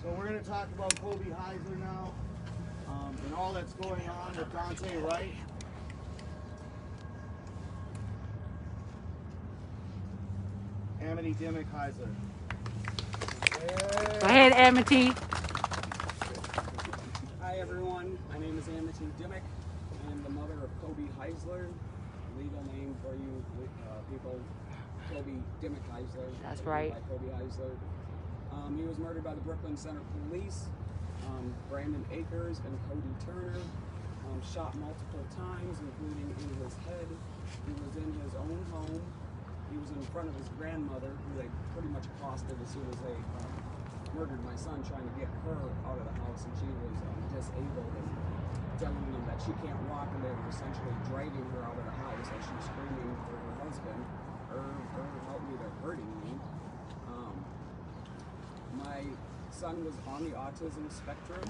So we're going to talk about Kobe Heisler now, and all that's going on with Dante Wright. Amity Dimock-Heisler. Go ahead, Amity. Hi everyone, my name is Amity Dimock. I am the mother of Kobe Heisler. Legal name for you people, Kobe Dimock-Heisler. That's right. By Kobe Heisler. He was murdered by the Brooklyn Center Police. Brandon Akers and Cody Turner. Shot multiple times, including in his head. He was in his own home. He was in front of his grandmother, who they pretty much accosted as soon as they murdered my son, trying to get her out of the house, and she was disabled and telling them that she can't walk, and they were essentially dragging her out of the house as she's screaming for her husband, or help me, they're hurting me. My son was on the autism spectrum.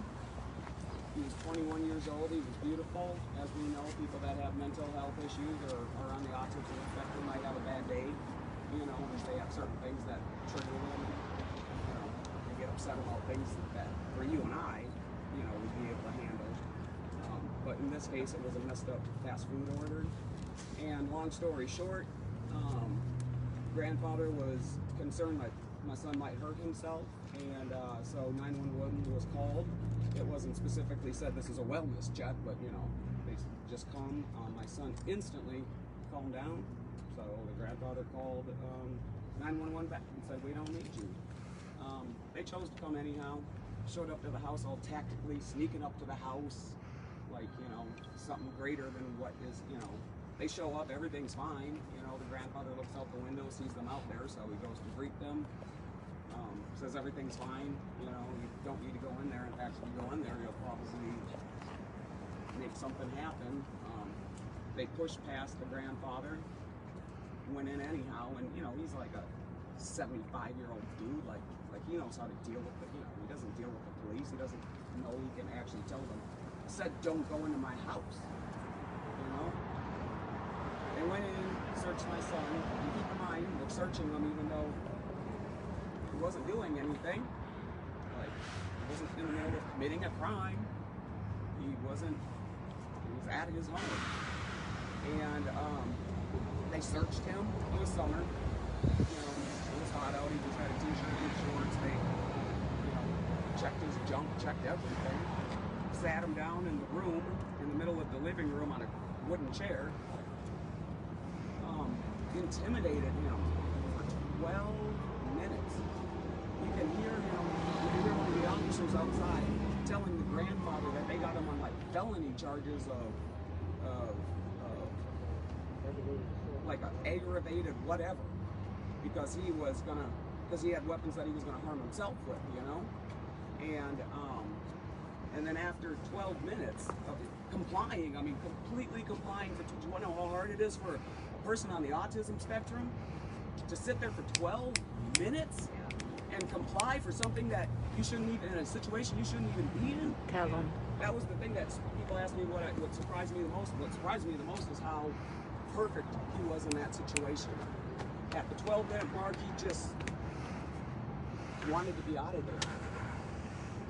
He was 21 years old. He was beautiful. As we know, people that have mental health issues or are on the autism spectrum might have a bad day, you know, and they have certain things that trigger them. You know, they get upset about things that, for you and I, you know, would be able to handle. But in this case, it was a messed up fast food order. And long story short, grandfather was concerned that my son might hurt himself, and so 911 was called. It wasn't specifically said this is a wellness check, but you know, they just calmed. My son instantly calmed down, so the grandfather called 911 back and said, we don't need you. They chose to come anyhow, showed up to the house all tactically, sneaking up to the house, like, you know, something greater than what is, you know. They show up, everything's fine, you know, the grandfather looks out the window, sees them out there, so he goes to greet them. Says everything's fine, you know, you don't need to go in there. In fact, if you go in there, you'll probably make something happen. They pushed past the grandfather, went in anyhow, and you know, he's like a 75-year-old dude, like he knows how to deal with it, you know, he doesn't deal with the police, he doesn't know he can actually tell them. Said, don't go into my house, you know? They went in, searched my son, and keep in mind, they're searching him even though he wasn't doing anything. Like, he wasn't in the middle of committing a crime. He was at his home. And they searched him. It was summer. You know, it was hot out. He just had a t-shirt and shorts. They, you know, checked his junk, checked everything. Sat him down in the room, in the middle of the living room on a wooden chair. Intimidated him for 12 minutes. You can hear one of the officers outside telling the grandfather that they got him on like felony charges of like an aggravated whatever, because he had weapons that he was gonna harm himself with, you know. And then after 12 minutes of complying, I mean completely complying, do you want to know how hard it is for a person on the autism spectrum to sit there for 12 minutes and comply for something that you shouldn't even, in a situation you shouldn't even be in? Tell them. That was the thing that people asked me what surprised me the most. What surprised me the most is how perfect he was in that situation. At the 12-minute mark, he just wanted to be out of there.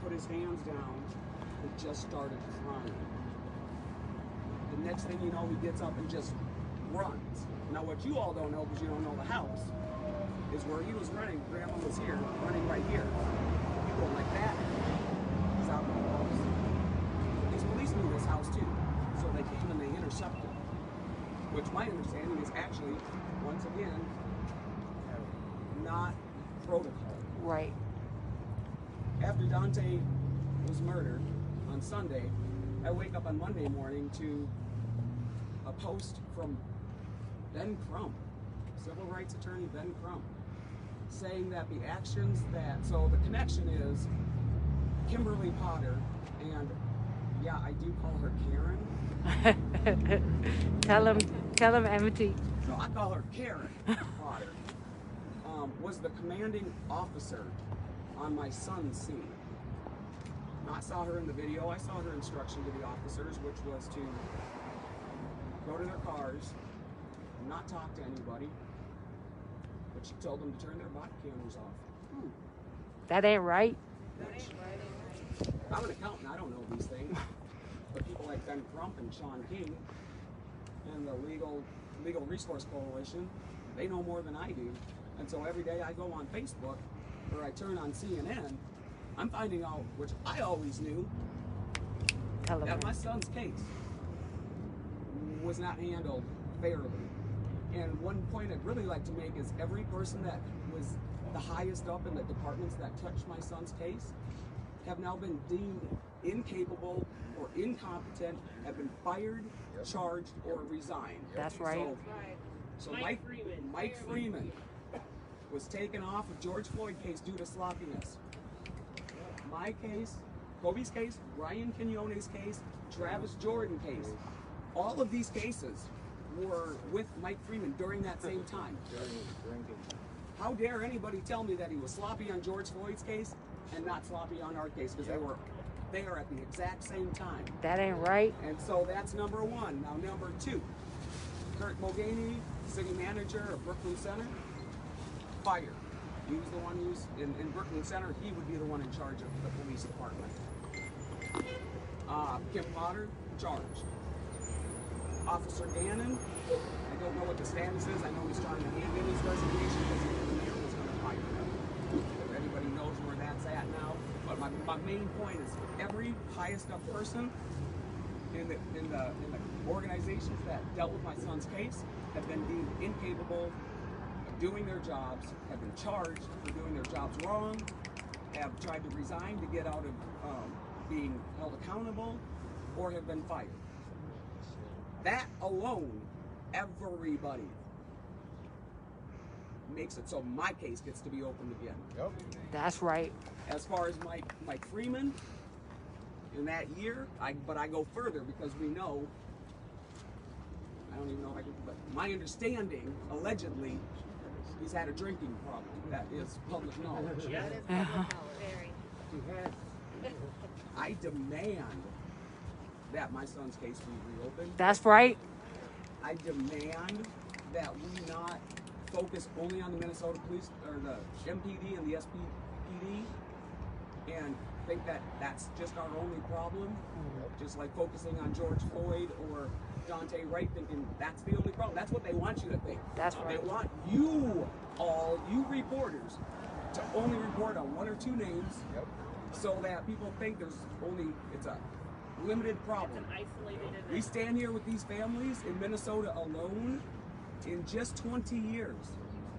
Put his hands down and just started crying. The next thing you know, he gets up and just runs. Now what you all don't know, because you don't know the house, is where he was running. Grandma was here, running right here. You go like that, he's out of the house. These police knew this house too, so they came and they intercepted, which my understanding is actually, once again, not protocol. Right. After Dante was murdered on Sunday, I wake up on Monday morning to a post from Ben Crump, civil rights attorney Ben Crump, saying that the actions that, so the connection is Kimberly Potter, and yeah, I do call her Karen. Tell him, Amity. No, I call her Karen Potter, was the commanding officer on my son's scene. Now, I saw her in the video. I saw her instruction to the officers, which was to go to their cars, not talk to anybody, but she told them to turn their body cameras off. That ain't right. which I'm an accountant, I don't know these things. But people like Ben Crump and Sean King and the Legal Resource Coalition, they know more than I do. And so every day I go on Facebook or I turn on CNN, I'm finding out, which I always knew, that my son's case was not handled fairly. And one point I'd really like to make is every person that was the highest up in the departments that touched my son's case have now been deemed incapable or incompetent, have been fired, charged, or resigned. That's right. So Mike Freeman was taken off of George Floyd case due to sloppiness. My case, Kobe's case, Ryan Quinones' case, Travis Jordan case, all of these cases were with Mike Freeman during that same time. How dare anybody tell me that he was sloppy on George Floyd's case and not sloppy on our case, because they are at the exact same time. That ain't right. And so that's number one. Now number two, Kurt Mulvaney, city manager of Brooklyn Center, fired. He was the one who's in Brooklyn Center, he would be the one in charge of the police department. Kim Potter, charged. Officer Gannon, I don't know what the status is. I know he's trying to hand in his resignation because the mayor was going to fire him. If anybody knows where that's at now. But my main point is every highest up person in the organizations that dealt with my son's case have been deemed incapable of doing their jobs, have been charged for doing their jobs wrong, have tried to resign to get out of being held accountable, or have been fired. That alone, everybody, makes it so my case gets to be opened again. Yep. That's right. As far as Mike Freeman, in that year, but I go further because we know, I don't even know if I can, but my understanding, allegedly, he's had a drinking problem. That is public knowledge. That is public knowledge. I demand that my son's case be reopened. That's right. I demand that we not focus only on the Minnesota Police or the MPD and the SPPD and think that that's just our only problem. Just like focusing on George Floyd or Dante Wright, thinking that's the only problem. That's what they want you to think. That's right. They want you all, you reporters, to only report on one or two names, so that people think it's a limited problem. It's an isolated event. We stand here with these families in Minnesota alone. In just 20 years,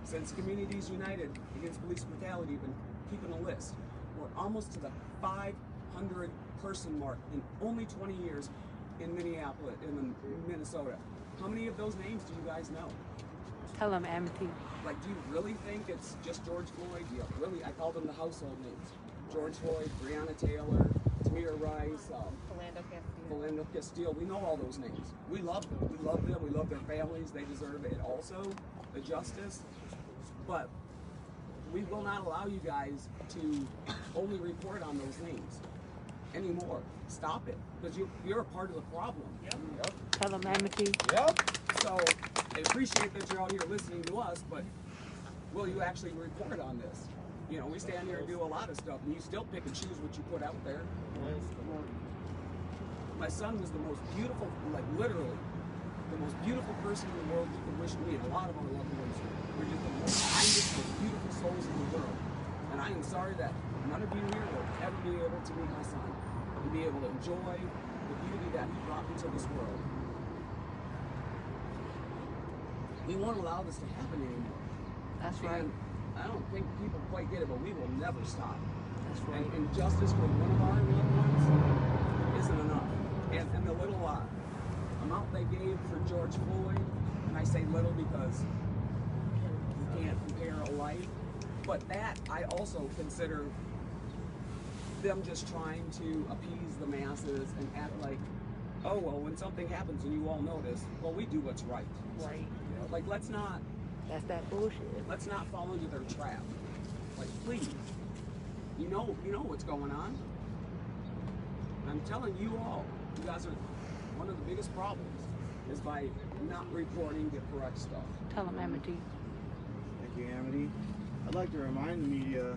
since Communities United Against Police Brutality have been keeping a list, we're almost to the 500 person mark in only 20 years in Minneapolis, in Minnesota. How many of those names do you guys know? Tell them, Amity. Like, do you really think it's just George Floyd? Do you really? I call them the household names. George Floyd, Breonna Taylor, Tamir Rice, Philando Castile. We know all those names. We love them. We love them. We love their families. They deserve it also, the justice. But we will not allow you guys to only report on those names anymore. Stop it, because you're a part of the problem. Tell them, Amity. So I appreciate that you're out here listening to us, but will you actually report on this? You know, we stand here and do a lot of stuff, and you still pick and choose what you put out there. My son was the most beautiful, like literally, the most beautiful person in the world you could wish me, and a lot of our loved ones were just the most kindest, most beautiful souls in the world. And I am sorry that none of you here will ever be able to meet my son and be able to enjoy the beauty that he brought into this world. We won't allow this to happen anymore. That's right. And I don't think people quite get it, but we will never stop. That's right. And justice for one of our loved ones isn't enough. And the little amount they gave for George Floyd, and I say little because you can't compare a life, but that I also consider them just trying to appease the masses and act like, oh, well, when something happens and you all notice, well, we do what's right. Right. Like, let's not That's that bullshit. Let's not fall into their trap. Like, please, you know what's going on. And I'm telling you all, you guys are one of the biggest problems is by not reporting the correct stuff. Tell them, Amity. Thank you, Amity. I'd like to remind the media